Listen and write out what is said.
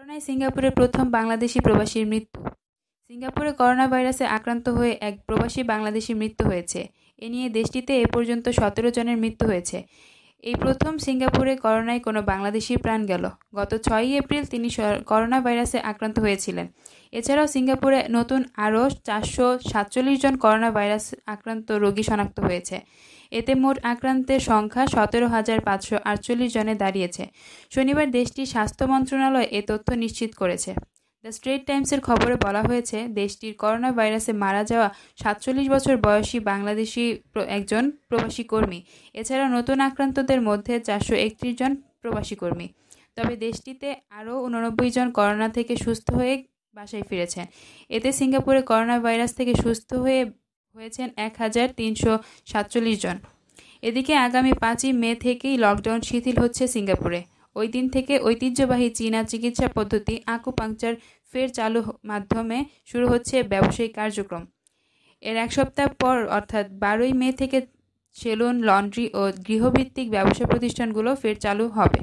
করোনায় সিঙ্গাপুরের প্রথম বাংলাদেশি প্রবাসীর মৃত্যু। সিঙ্গাপুরে করোনা ভাইরাসে আক্রান্ত হয়ে এক প্রবাসী বাংলাদেশির মৃত্যু হয়েছে। এ নিয়ে দেশটিতে এ পর্যন্ত ১৭ জনের মৃত্যু হয়েছে। এই প্রথম সিঙ্গাপুরে করোনায় কোনো বাংলাদেশির প্রাণ গেল। গত ৬ই এপ্রিল তিনি করোনা ভাইরাসে আক্রান্ত হয়েছিলেন। এছাড়াও সিঙ্গাপুরে নতুন আরও ৪৪৭ জন করোনা ভাইরাস আক্রান্ত রোগী শনাক্ত হয়েছে। এতে মোট আক্রান্তের সংখ্যা ১৭,৫৪৮ জনে দাঁড়িয়েছে। শনিবার দেশটির স্বাস্থ্য মন্ত্রণালয় এ তথ্য নিশ্চিত করেছে। দ্য স্ট্রেট টাইমসের খবরে বলা হয়েছে, দেশটির করোনা ভাইরাসে মারা যাওয়া ৪৭ বছর বয়সী বাংলাদেশি একজন প্রবাসী কর্মী। এছাড়া নতুন আক্রান্তদের মধ্যে ৪৩১ জন প্রবাসী কর্মী। তবে দেশটিতে আরও ৮৯ জন করোনা থেকে সুস্থ হয়ে বাসায় ফিরেছেন। এতে সিঙ্গাপুরে করোনা ভাইরাস থেকে সুস্থ হয়েছেন ১,৩৪৭ জন। এদিকে আগামী ৫ই মে থেকেই লকডাউন শিথিল হচ্ছে সিঙ্গাপুরে। ওই দিন থেকে ঐতিহ্যবাহী চীনা চিকিৎসা পদ্ধতি আকুপাংচার ফের চালু মাধ্যমে শুরু হচ্ছে ব্যবসায়িক কার্যক্রম। এর এক সপ্তাহ পর অর্থাৎ ১২ই মে থেকে সেলুন, লন্ড্রি ও গৃহভিত্তিক ব্যবসা প্রতিষ্ঠানগুলো ফের চালু হবে।